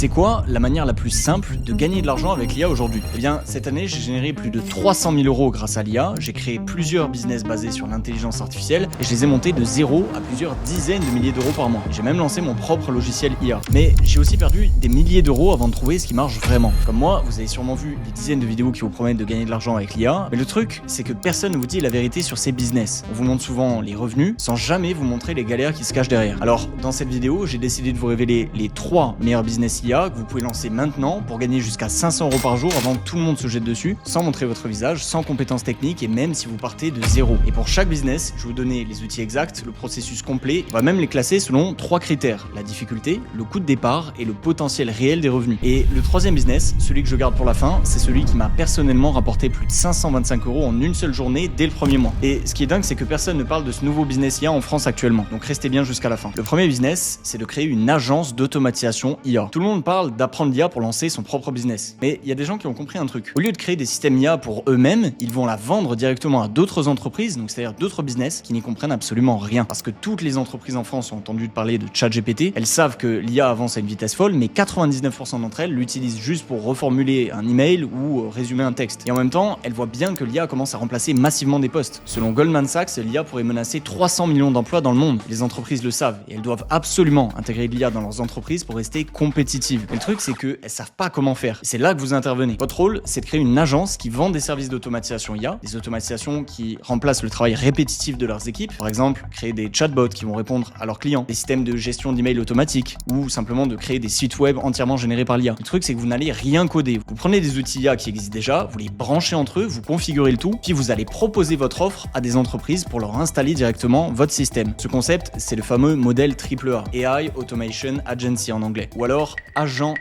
C'est quoi la manière la plus simple de gagner de l'argent avec l'IA aujourd'hui? Eh bien, cette année, j'ai généré plus de 300 000 € grâce à l'IA, j'ai créé plusieurs business basés sur l'intelligence artificielle et je les ai montés de 0 à plusieurs dizaines de milliers d'euros par mois. J'ai même lancé mon propre logiciel IA. Mais j'ai aussi perdu des milliers d'euros avant de trouver ce qui marche vraiment. Comme moi, vous avez sûrement vu des dizaines de vidéos qui vous promettent de gagner de l'argent avec l'IA, mais le truc, c'est que personne ne vous dit la vérité sur ces business. On vous montre souvent les revenus sans jamais vous montrer les galères qui se cachent derrière. Alors, dans cette vidéo, j'ai décidé de vous révéler les 3 meilleurs business IA que vous pouvez lancer maintenant pour gagner jusqu'à 500 € par jour avant que tout le monde se jette dessus, sans montrer votre visage, sans compétences techniques et même si vous partez de zéro. Et pour chaque business, je vais vous donner les outils exacts, le processus complet, on va même les classer selon 3 critères: la difficulté, le coût de départ et le potentiel réel des revenus. Et le 3e business, celui que je garde pour la fin, c'est celui qui m'a personnellement rapporté plus de 525 € en une seule journée dès le premier mois. Et ce qui est dingue, c'est que personne ne parle de ce nouveau business IA en France actuellement, donc restez bien jusqu'à la fin. Le premier business, c'est de créer une agence d'automatisation IA. Tout le monde parle d'apprendre l'IA pour lancer son propre business, mais il y a des gens qui ont compris un truc. Au lieu de créer des systèmes IA pour eux-mêmes, ils vont la vendre directement à d'autres entreprises, donc c'est-à-dire d'autres business qui n'y comprennent absolument rien. Parce que toutes les entreprises en France ont entendu parler de ChatGPT, elles savent que l'IA avance à une vitesse folle, mais 99% d'entre elles l'utilisent juste pour reformuler un email ou résumer un texte. Et en même temps, elles voient bien que l'IA commence à remplacer massivement des postes. Selon Goldman Sachs, l'IA pourrait menacer 300 millions d'emplois dans le monde. Les entreprises le savent et elles doivent absolument intégrer l'IA dans leurs entreprises pour rester compétitives. Mais le truc, c'est qu'elles savent pas comment faire. Et c'est là que vous intervenez. Votre rôle, c'est de créer une agence qui vend des services d'automatisation IA, des automatisations qui remplacent le travail répétitif de leurs équipes. Par exemple, créer des chatbots qui vont répondre à leurs clients, des systèmes de gestion d'emails automatiques ou simplement de créer des sites web entièrement générés par l'IA. Le truc, c'est que vous n'allez rien coder. Vous prenez des outils IA qui existent déjà, vous les branchez entre eux, vous configurez le tout, puis vous allez proposer votre offre à des entreprises pour leur installer directement votre système. Ce concept, c'est le fameux modèle AAA, AI Automation Agency en anglais, ou alors agent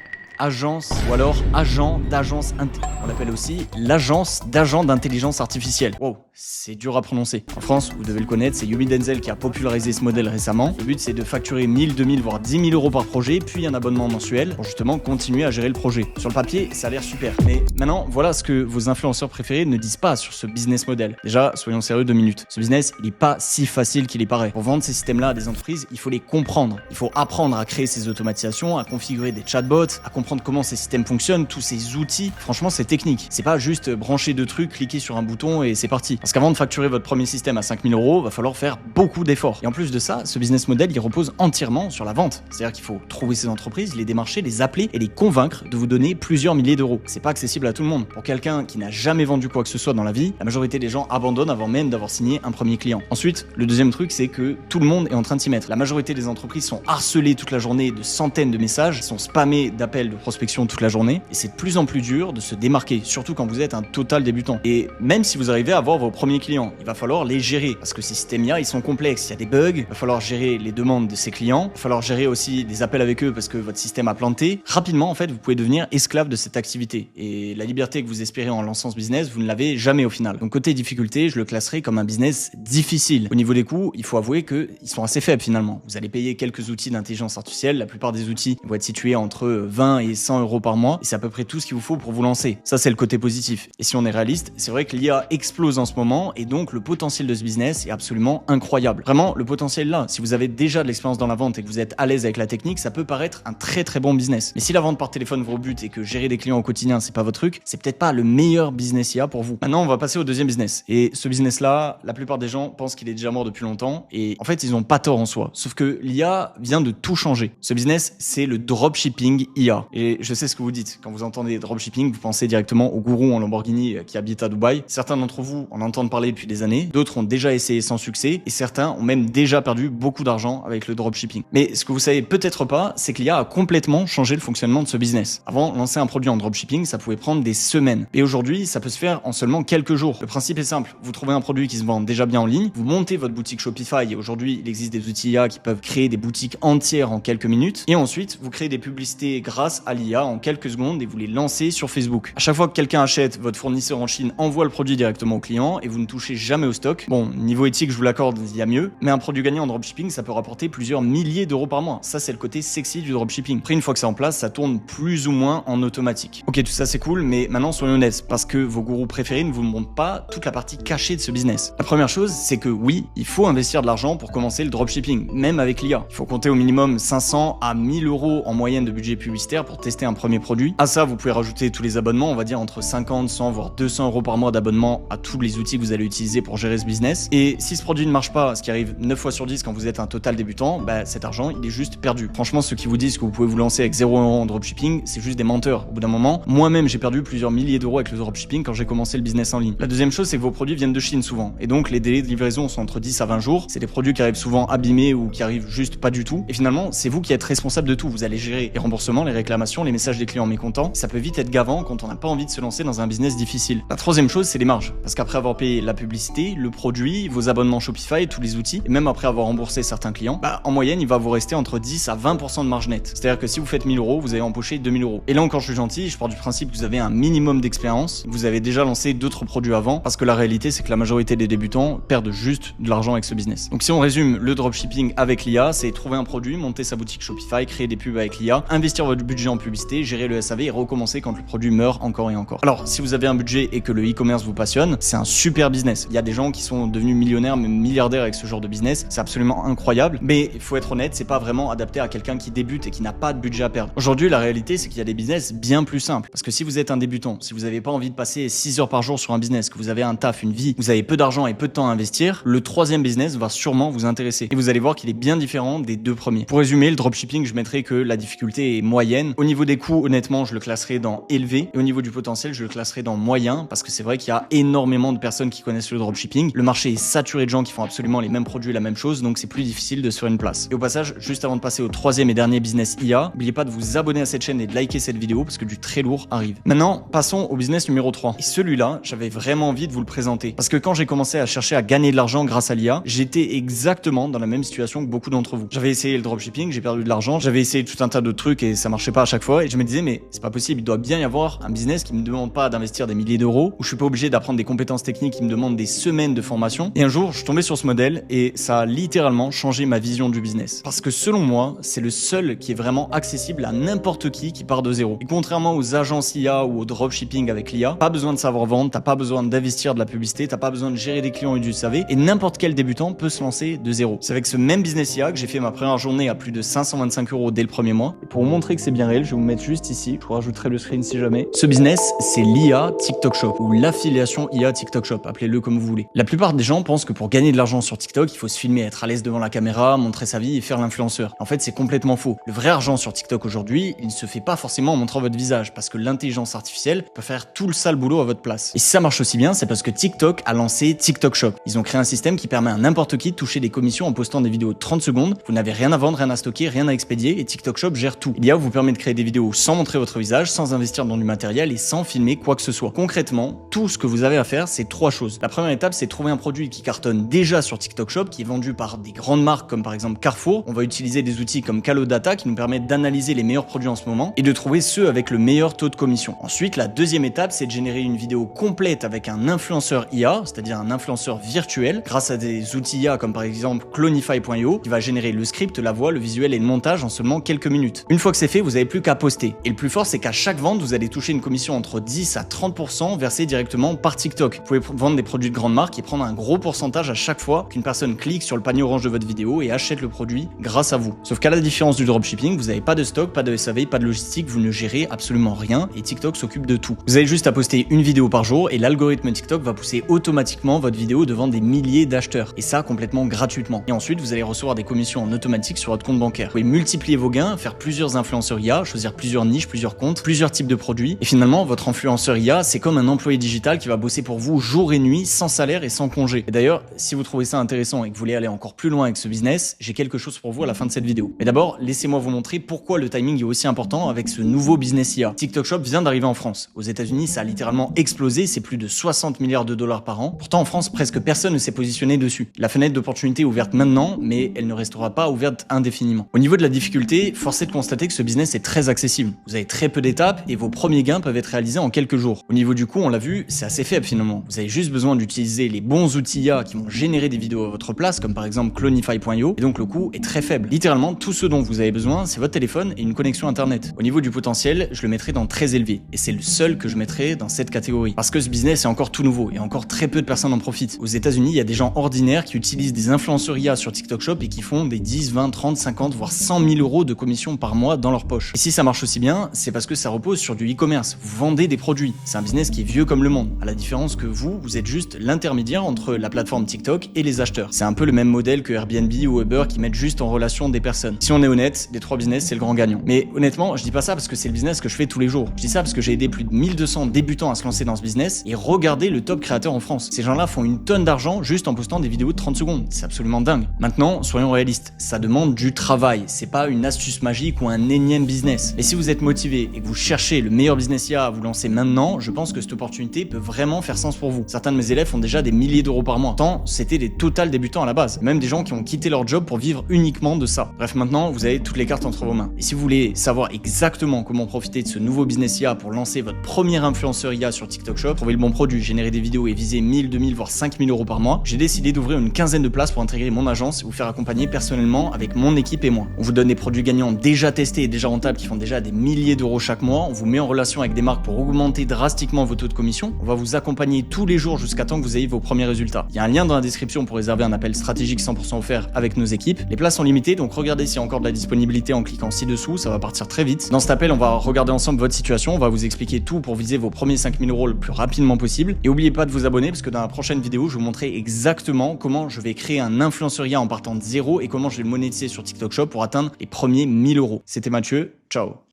d'agence, on l'appelle aussi l'agence d'agents d'intelligence artificielle. Wow, c'est dur à prononcer. En France, vous devez le connaître, c'est Yumi Denzel qui a popularisé ce modèle récemment. Le but, c'est de facturer 1000, 2000, voire 10 000 € par projet, puis un abonnement mensuel pour justement continuer à gérer le projet. Sur le papier, ça a l'air super. Mais maintenant, voilà ce que vos influenceurs préférés ne disent pas sur ce business model. Déjà, soyons sérieux 2 minutes. Ce business, il est pas si facile qu'il y paraît. Pour vendre ces systèmes-là à des entreprises, il faut les comprendre. Il faut apprendre à créer ces automatisations, à configurer des chatbots, à comprendre comment ces systèmes fonctionnent, tous ces outils. Franchement, c'est technique. C'est pas juste brancher 2 trucs, cliquer sur un bouton et c'est parti. Parce qu'avant de facturer votre premier système à 5 000 €, va falloir faire beaucoup d'efforts. Et en plus de ça, ce business model, il repose entièrement sur la vente. C'est-à-dire qu'il faut trouver ces entreprises, les démarcher, les appeler et les convaincre de vous donner plusieurs milliers d'euros. C'est pas accessible à tout le monde. Pour quelqu'un qui n'a jamais vendu quoi que ce soit dans la vie, la majorité des gens abandonnent avant même d'avoir signé un premier client. Ensuite, le deuxième truc, c'est que tout le monde est en train de s'y mettre. La majorité des entreprises sont harcelées toute la journée de centaines de messages, sont spammées d'appels de prospection toute la journée et c'est de plus en plus dur de se démarquer, surtout quand vous êtes un total débutant. Et même si vous arrivez à avoir vos premiers clients, il va falloir les gérer parce que ces systèmes IA, ils sont complexes, il y a des bugs, il va falloir gérer les demandes de ces clients, il va falloir gérer aussi des appels avec eux parce que votre système a planté. Rapidement, en fait, vous pouvez devenir esclave de cette activité et la liberté que vous espérez en lançant ce business, vous ne l'avez jamais au final. Donc côté difficulté, je le classerai comme un business difficile. Au niveau des coûts, il faut avouer qu'ils sont assez faibles finalement. Vous allez payer quelques outils d'intelligence artificielle, la plupart des outils vont être situés entre 20 et 100 € par mois et c'est à peu près tout ce qu'il vous faut pour vous lancer. Ça, c'est le côté positif. Et si on est réaliste, c'est vrai que l'IA explose en ce moment et donc le potentiel de ce business est absolument incroyable. Vraiment, le potentiel là, si vous avez déjà de l'expérience dans la vente et que vous êtes à l'aise avec la technique, ça peut paraître un très très bon business. Mais si la vente par téléphone vous rebute et que gérer des clients au quotidien, c'est pas votre truc, c'est peut-être pas le meilleur business IA pour vous. Maintenant, on va passer au deuxième business. Et ce business là, la plupart des gens pensent qu'il est déjà mort depuis longtemps et en fait, ils ont pas tort en soi. Sauf que l'IA vient de tout changer. Ce business, c'est le dropshipping IA. Et je sais ce que vous dites. Quand vous entendez dropshipping, vous pensez directement au gourou en Lamborghini qui habite à Dubaï. Certains d'entre vous en entendent parler depuis des années, d'autres ont déjà essayé sans succès et certains ont même déjà perdu beaucoup d'argent avec le dropshipping. Mais ce que vous savez peut-être pas, c'est que l'IA a complètement changé le fonctionnement de ce business. Avant, lancer un produit en dropshipping, ça pouvait prendre des semaines. Et aujourd'hui, ça peut se faire en seulement quelques jours. Le principe est simple. Vous trouvez un produit qui se vend déjà bien en ligne, vous montez votre boutique Shopify et aujourd'hui, il existe des outils IA qui peuvent créer des boutiques entières en quelques minutes. Et ensuite, vous créez des publicités grâce à l'IA en quelques secondes et vous les lancez sur Facebook. À chaque fois que quelqu'un achète, votre fournisseur en Chine envoie le produit directement au client et vous ne touchez jamais au stock. Bon, niveau éthique, je vous l'accorde, il y a mieux, mais un produit gagné en dropshipping, ça peut rapporter plusieurs milliers d'euros par mois. Ça, c'est le côté sexy du dropshipping. Après, une fois que c'est en place, ça tourne plus ou moins en automatique. Ok, tout ça c'est cool, mais maintenant soyons honnêtes, parce que vos gourous préférés ne vous montrent pas toute la partie cachée de ce business. La première chose, c'est que oui, il faut investir de l'argent pour commencer le dropshipping, même avec l'IA. Il faut compter au minimum 500 à 1000 euros en moyenne de budget publicitaire pour tester un premier produit. À ça, vous pouvez rajouter tous les abonnements, on va dire entre 50, 100, voire 200 euros par mois d'abonnement à tous les outils que vous allez utiliser pour gérer ce business. Et si ce produit ne marche pas, ce qui arrive 9 fois sur 10 quand vous êtes un total débutant, bah cet argent, il est juste perdu. Franchement, ceux qui vous disent que vous pouvez vous lancer avec 0 euros en dropshipping, c'est juste des menteurs. Au bout d'un moment, moi-même, j'ai perdu plusieurs milliers d'euros avec le dropshipping quand j'ai commencé le business en ligne. La deuxième chose, c'est que vos produits viennent de Chine souvent. Et donc, les délais de livraison sont entre 10 à 20 jours. C'est des produits qui arrivent souvent abîmés ou qui arrivent juste pas du tout. Et finalement, c'est vous qui êtes responsable de tout. Vous allez gérer les remboursements, les réclamations, les messages des clients mécontents. Ça peut vite être gavant quand on n'a pas envie de se lancer dans un business difficile. La troisième chose, c'est les marges. Parce qu'après avoir payé la publicité, le produit, vos abonnements Shopify, tous les outils, et même après avoir remboursé certains clients, bah, en moyenne, il va vous rester entre 10 à 20% de marge nette. C'est-à-dire que si vous faites 1000 euros, vous allez empocher 2000 euros. Et là encore, je suis gentil, je pars du principe que vous avez un minimum d'expérience, vous avez déjà lancé d'autres produits avant, parce que la réalité, c'est que la majorité des débutants perdent juste de l'argent avec ce business. Donc si on résume le dropshipping avec l'IA, c'est trouver un produit, monter sa boutique Shopify, créer des pubs avec l'IA, investir votre budget en publicité, gérer le SAV et recommencer quand le produit meurt encore et encore. Alors, si vous avez un budget et que le e-commerce vous passionne, c'est un super business. Il y a des gens qui sont devenus millionnaires, même milliardaires avec ce genre de business. C'est absolument incroyable. Mais il faut être honnête, c'est pas vraiment adapté à quelqu'un qui débute et qui n'a pas de budget à perdre. Aujourd'hui, la réalité, c'est qu'il y a des business bien plus simples. Parce que si vous êtes un débutant, si vous n'avez pas envie de passer 6 heures par jour sur un business, que vous avez un taf, une vie, vous avez peu d'argent et peu de temps à investir, le troisième business va sûrement vous intéresser. Et vous allez voir qu'il est bien différent des deux premiers. Pour résumer, le dropshipping, je mettrais que la difficulté est moyenne. Au niveau des coûts, honnêtement, je le classerai dans élevé. Et au niveau du potentiel, je le classerai dans moyen. Parce que c'est vrai qu'il y a énormément de personnes qui connaissent le dropshipping. Le marché est saturé de gens qui font absolument les mêmes produits, la même chose. Donc c'est plus difficile de se faire une place. Et au passage, juste avant de passer au troisième et dernier business IA, n'oubliez pas de vous abonner à cette chaîne et de liker cette vidéo parce que du très lourd arrive. Maintenant, passons au business numéro 3. Et celui-là, j'avais vraiment envie de vous le présenter. Parce que quand j'ai commencé à chercher à gagner de l'argent grâce à l'IA, j'étais exactement dans la même situation que beaucoup d'entre vous. J'avais essayé le dropshipping, j'ai perdu de l'argent, j'avais essayé tout un tas de trucs et ça marchait pas à chaque fois. Et je me disais, mais c'est pas possible, il doit bien y avoir un business qui me demande pas d'investir des milliers d'euros, où je suis pas obligé d'apprendre des compétences techniques qui me demandent des semaines de formation. Et un jour, je suis tombé sur ce modèle et ça a littéralement changé ma vision du business. Parce que selon moi, c'est le seul qui est vraiment accessible à n'importe qui part de zéro. Et contrairement aux agences IA ou au dropshipping avec l'IA, pas besoin de savoir vendre, t'as pas besoin d'investir de la publicité, t'as pas besoin de gérer des clients et du SAV, et n'importe quel débutant peut se lancer de zéro. C'est avec ce même business IA que j'ai fait ma première journée à plus de 525 euros dès le premier mois. Et pour vous montrer que c'est bien réel, je vais vous mettre juste ici, je vous rajouterai le screen si jamais. Ce business, c'est l'IA TikTok Shop, ou l'affiliation IA TikTok Shop, appelez-le comme vous voulez. La plupart des gens pensent que pour gagner de l'argent sur TikTok, il faut se filmer, être à l'aise devant la caméra, montrer sa vie et faire l'influenceur. En fait, c'est complètement faux. Le vrai argent sur TikTok aujourd'hui, il ne se fait pas forcément en montrant votre visage, parce que l'intelligence artificielle peut faire tout le sale boulot à votre place. Et si ça marche aussi bien, c'est parce que TikTok a lancé TikTok Shop. Ils ont créé un système qui permet à n'importe qui de toucher des commissions en postant des vidéos de 30 secondes. Vous n'avez rien à vendre, rien à stocker, rien à expédier, et TikTok Shop gère tout. L'IA vous permet de créer des vidéos sans montrer votre visage, sans investir dans du matériel et sans filmer quoi que ce soit. Concrètement, tout ce que vous avez à faire, c'est 3 choses. La première étape, c'est trouver un produit qui cartonne déjà sur TikTok Shop, qui est vendu par des grandes marques comme par exemple Carrefour. On va utiliser des outils comme Calodata qui nous permettent d'analyser les meilleurs produits en ce moment et de trouver ceux avec le meilleur taux de commission. Ensuite, la deuxième étape, c'est de générer une vidéo complète avec un influenceur IA, c'est-à-dire un influenceur virtuel, grâce à des outils IA comme par exemple Clonify.io, qui va générer le script, la voix, le visuel et le montage en seulement quelques minutes. Une fois que c'est fait, vous n'avez plus qu'à poster. Et le plus fort, c'est qu'à chaque vente, vous allez toucher une commission entre 10 à 30% versée directement par TikTok. Vous pouvez vendre des produits de grande marque et prendre un gros pourcentage à chaque fois qu'une personne clique sur le panier orange de votre vidéo et achète le produit grâce à vous. Sauf qu'à la différence du dropshipping, vous n'avez pas de stock, pas de SAV, pas de logistique, vous ne gérez absolument rien et TikTok s'occupe de tout. Vous avez juste à poster une vidéo par jour et l'algorithme TikTok va pousser automatiquement votre vidéo devant des milliers d'acheteurs. Et ça complètement gratuitement. Et ensuite, vous allez recevoir des commissions en automatique sur votre compte bancaire. Vous pouvez multiplier vos gains, faire plusieurs influenceurs IA, choisir plusieurs niches, plusieurs comptes, plusieurs types de produits. Et finalement, votre influenceur IA, c'est comme un employé digital qui va bosser pour vous jour et nuit, sans salaire et sans congé. Et d'ailleurs, si vous trouvez ça intéressant et que vous voulez aller encore plus loin avec ce business, j'ai quelque chose pour vous à la fin de cette vidéo. Mais d'abord, laissez-moi vous montrer pourquoi le timing est aussi important avec ce nouveau business IA. TikTok Shop vient d'arriver en France. Aux États-Unis, ça a littéralement explosé, c'est plus de 60 milliards de dollars par an. Pourtant, en France, presque personne ne s'est positionné dessus. La fenêtre d'opportunité est ouverte maintenant, mais elle ne restera pas ouverte indéfiniment. Au niveau de la difficulté, force est de constater que ce business est très accessible. Vous avez très peu d'étapes et vos premiers gains peuvent être réalisés en quelques jours. Au niveau du coût, on l'a vu, c'est assez faible finalement. Vous avez juste besoin d'utiliser les bons outils IA qui vont générer des vidéos à votre place, comme par exemple Clonify.io, et donc le coût est très faible. Littéralement, tout ce dont vous avez besoin, c'est votre téléphone et une connexion internet. Au niveau du potentiel, je le mettrai dans très élevé, et c'est le seul que je mettrai dans cette catégorie. Parce que ce business est encore tout nouveau, et encore très peu de personnes en profitent. Aux États-Unis, il y a des gens ordinaires qui utilisent des influenceurs IA sur TikTok Shop et qui font des 10, 20, 30, 50, voire 100 000 euros de commission par mois dans leur poche. Et si ça marche aussi bien, c'est parce que ça repose sur du e-commerce. Vous vendez des produits. C'est un business qui est vieux comme le monde. À la différence que vous êtes juste l'intermédiaire entre la plateforme TikTok et les acheteurs. C'est un peu le même modèle que Airbnb ou Uber qui mettent juste en relation des personnes. Si on est honnête, des trois business, c'est le grand gagnant. Mais honnêtement, je dis pas ça parce que c'est le business que je fais tous les jours. Je dis ça parce que j'ai aidé plus de 1200 débutants à se lancer dans ce business et regardez le top créateur en France. Ces gens-là font une tonne d'argent juste en postant des vidéos de 30 secondes. C'est absolument dingue. Maintenant, soyons réalistes. Ça demande du travail. C'est pas une astuce magique ou un énième business. Et si vous êtes motivé et que vous cherchez le meilleur business IA à vous lancer maintenant, je pense que cette opportunité peut vraiment faire sens pour vous. Certains de mes élèves font déjà des milliers d'euros par mois. Tant c'était des total débutants à la base. Même des gens qui ont quitté leur job pour vivre uniquement de ça. Bref, maintenant, vous avez toutes les cartes entre vos mains. Et si vous voulez savoir exactement comment profiter de ce nouveau business IA pour lancer votre premier influenceur IA sur TikTok Shop, trouver le bon produit, générer des vidéos et viser 1000, 2000, voire 5000 euros par mois, j'ai décidé d'ouvrir une quinzaine de places pour intégrer mon agence et vous faire accompagner personnellement avec mon équipe et moi. On vous donne des produits gagnants déjà testés et déjà rentables qui font déjà des milliers d'euros chaque mois. On vous met en relation avec des marques pour augmenter drastiquement vos taux de commission. On va vous accompagner tous les jours jusqu'à temps que vous ayez vos premiers résultats. Il y a un lien dans la description pour réserver un appel stratégique 100% offert avec nos équipes. Les places sont limitées, donc regardez s'il y a encore de la disponibilité en cliquant ci-dessous, ça va partir très vite. Dans cet appel, on va regarder ensemble votre situation, on va vous expliquer tout pour viser vos premiers 5000 euros le plus rapidement possible. Et n'oubliez pas de vous abonner parce que dans la prochaine vidéo, je vais vous montrer exactement comment je vais créer un influenceur IA en partant de zéro et comment je vais le monétiser sur TikTok Shop pour atteindre les premiers 1000 euros. C'était Mathieu, ciao.